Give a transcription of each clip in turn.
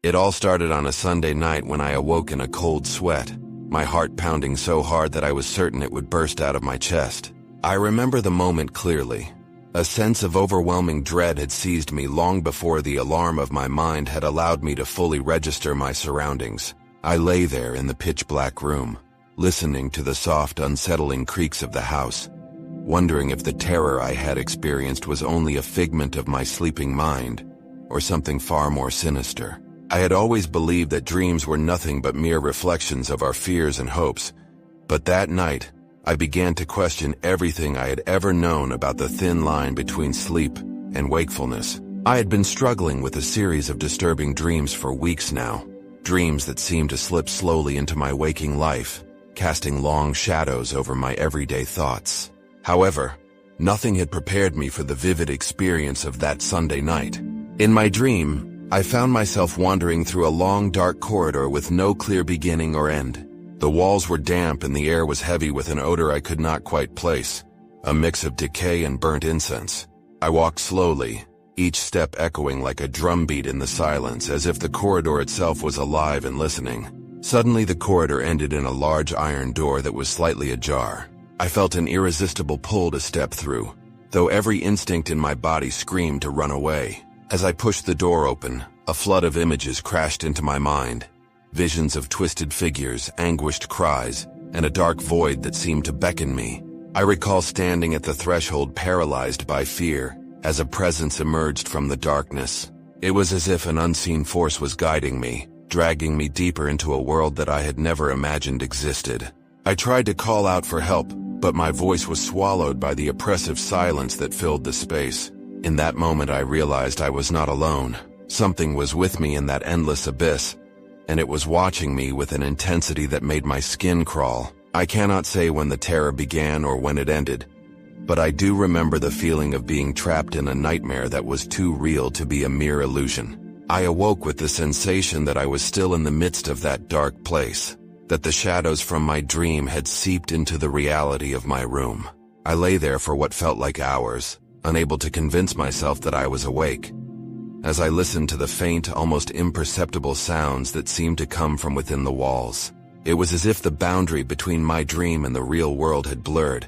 It all started on a Sunday night when I awoke in a cold sweat, my heart pounding so hard that I was certain it would burst out of my chest. I remember the moment clearly. A sense of overwhelming dread had seized me long before the alarm of my mind had allowed me to fully register my surroundings. I lay there in the pitch-black room, listening to the soft, unsettling creaks of the house, wondering if the terror I had experienced was only a figment of my sleeping mind, or something far more sinister. I had always believed that dreams were nothing but mere reflections of our fears and hopes, but that night, I began to question everything I had ever known about the thin line between sleep and wakefulness. I had been struggling with a series of disturbing dreams for weeks now, dreams that seemed to slip slowly into my waking life, casting long shadows over my everyday thoughts. However, nothing had prepared me for the vivid experience of that Sunday night. In my dream, I found myself wandering through a long, dark corridor with no clear beginning or end. The walls were damp and the air was heavy with an odor I could not quite place, a mix of decay and burnt incense. I walked slowly, each step echoing like a drumbeat in the silence, as if the corridor itself was alive and listening. Suddenly the corridor ended in a large iron door that was slightly ajar. I felt an irresistible pull to step through, though every instinct in my body screamed to run away. As I pushed the door open, a flood of images crashed into my mind. Visions of twisted figures, anguished cries, and a dark void that seemed to beckon me. I recall standing at the threshold paralyzed by fear as a presence emerged from the darkness. It was as if an unseen force was guiding me, dragging me deeper into a world that I had never imagined existed. I tried to call out for help, but my voice was swallowed by the oppressive silence that filled the space. In that moment I realized I was not alone. Something was with me in that endless abyss, and it was watching me with an intensity that made my skin crawl. I cannot say when the terror began or when it ended, but I do remember the feeling of being trapped in a nightmare that was too real to be a mere illusion. I awoke with the sensation that I was still in the midst of that dark place, that the shadows from my dream had seeped into the reality of my room. I lay there for what felt like hours, unable to convince myself that I was awake. As I listened to the faint, almost imperceptible sounds that seemed to come from within the walls, it was as if the boundary between my dream and the real world had blurred,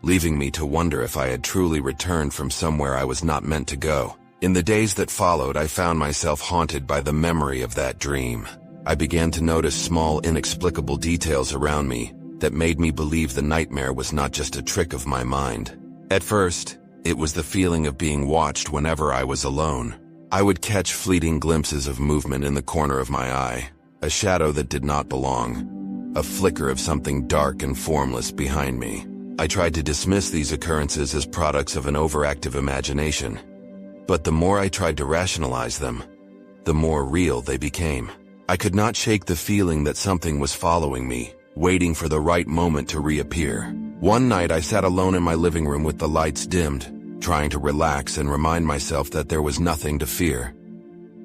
leaving me to wonder if I had truly returned from somewhere I was not meant to go. In the days that followed, I found myself haunted by the memory of that dream. I began to notice small, inexplicable details around me that made me believe the nightmare was not just a trick of my mind. At first, it was the feeling of being watched whenever I was alone. I would catch fleeting glimpses of movement in the corner of my eye, a shadow that did not belong, a flicker of something dark and formless behind me. I tried to dismiss these occurrences as products of an overactive imagination, but the more I tried to rationalize them, the more real they became. I could not shake the feeling that something was following me, waiting for the right moment to reappear. One night I sat alone in my living room with the lights dimmed, trying to relax and remind myself that there was nothing to fear.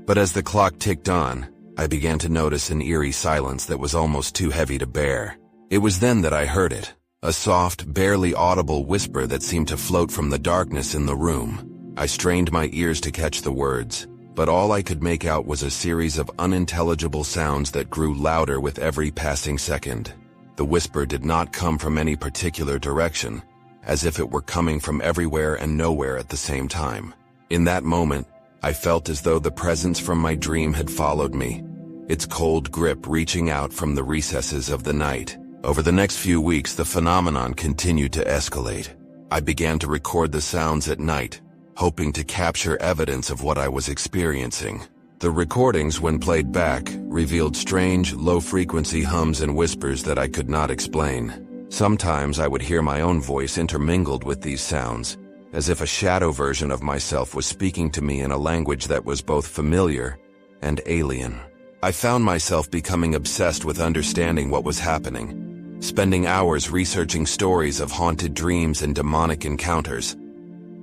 But as the clock ticked on, I began to notice an eerie silence that was almost too heavy to bear. It was then that I heard it, a soft, barely audible whisper that seemed to float from the darkness in the room. I strained my ears to catch the words, but all I could make out was a series of unintelligible sounds that grew louder with every passing second. The whisper did not come from any particular direction, as if it were coming from everywhere and nowhere at the same time. In that moment, I felt as though the presence from my dream had followed me, its cold grip reaching out from the recesses of the night. Over the next few weeks, the phenomenon continued to escalate. I began to record the sounds at night, hoping to capture evidence of what I was experiencing. The recordings, when played back, revealed strange, low-frequency hums and whispers that I could not explain. Sometimes I would hear my own voice intermingled with these sounds, as if a shadow version of myself was speaking to me in a language that was both familiar and alien. I found myself becoming obsessed with understanding what was happening, spending hours researching stories of haunted dreams and demonic encounters.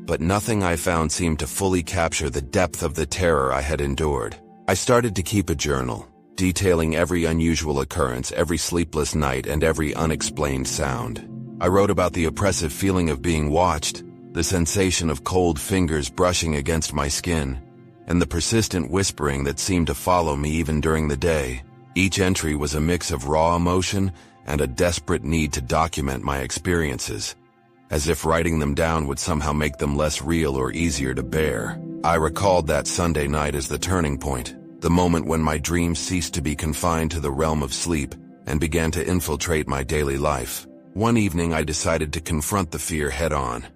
But nothing I found seemed to fully capture the depth of the terror I had endured. I started to keep a journal, detailing every unusual occurrence, every sleepless night, and every unexplained sound. I wrote about the oppressive feeling of being watched, the sensation of cold fingers brushing against my skin, and the persistent whispering that seemed to follow me even during the day. Each entry was a mix of raw emotion and a desperate need to document my experiences, as if writing them down would somehow make them less real or easier to bear. I recalled that Sunday night as the turning point, the moment when my dreams ceased to be confined to the realm of sleep and began to infiltrate my daily life. One evening I decided to confront the fear head-on.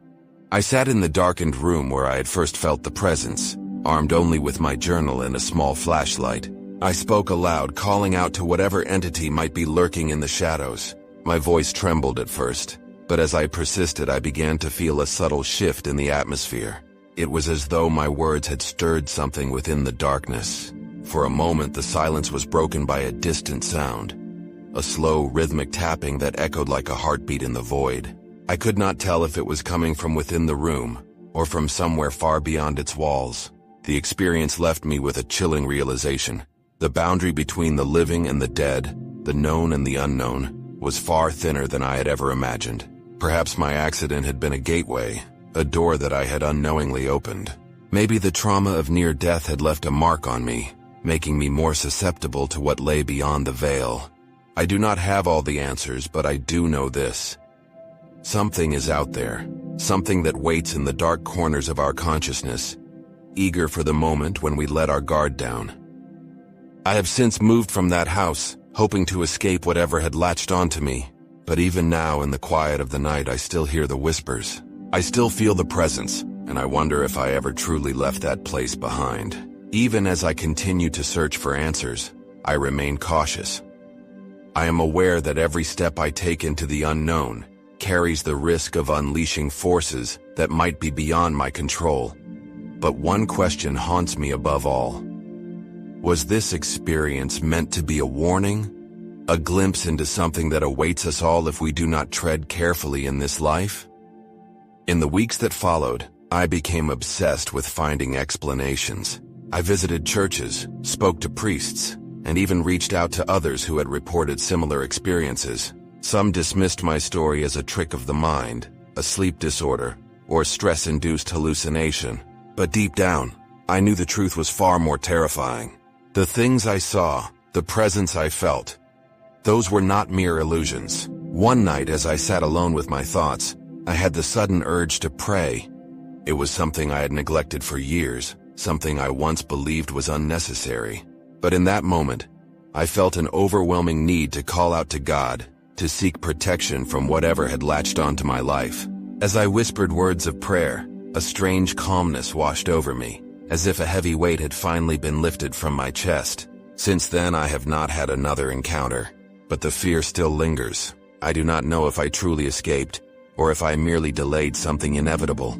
I sat in the darkened room where I had first felt the presence, armed only with my journal and a small flashlight. I spoke aloud, calling out to whatever entity might be lurking in the shadows. My voice trembled at first, but as I persisted I began to feel a subtle shift in the atmosphere. It was as though my words had stirred something within the darkness. For a moment the silence was broken by a distant sound, a slow, rhythmic tapping that echoed like a heartbeat in the void. I could not tell if it was coming from within the room or from somewhere far beyond its walls. The experience left me with a chilling realization. The boundary between the living and the dead, the known and the unknown, was far thinner than I had ever imagined. Perhaps my accident had been a gateway, a door that I had unknowingly opened. Maybe the trauma of near death had left a mark on me, making me more susceptible to what lay beyond the veil. I do not have all the answers, but I do know this. Something is out there, something that waits in the dark corners of our consciousness, eager for the moment when we let our guard down. I have since moved from that house, hoping to escape whatever had latched onto me, but even now in the quiet of the night I still hear the whispers. I still feel the presence, and I wonder if I ever truly left that place behind. Even as I continue to search for answers, I remain cautious. I am aware that every step I take into the unknown carries the risk of unleashing forces that might be beyond my control. But one question haunts me above all. Was this experience meant to be a warning? A glimpse into something that awaits us all if we do not tread carefully in this life? In the weeks that followed, I became obsessed with finding explanations. I visited churches, spoke to priests, and even reached out to others who had reported similar experiences. Some dismissed my story as a trick of the mind, a sleep disorder, or stress-induced hallucination. But deep down, I knew the truth was far more terrifying. The things I saw, the presence I felt, those were not mere illusions. One night as I sat alone with my thoughts, I had the sudden urge to pray. It was something I had neglected for years, something I once believed was unnecessary. But in that moment, I felt an overwhelming need to call out to God, to seek protection from whatever had latched onto my life. As I whispered words of prayer, a strange calmness washed over me, as if a heavy weight had finally been lifted from my chest. Since then I have not had another encounter, but the fear still lingers. I do not know if I truly escaped, or if I merely delayed something inevitable.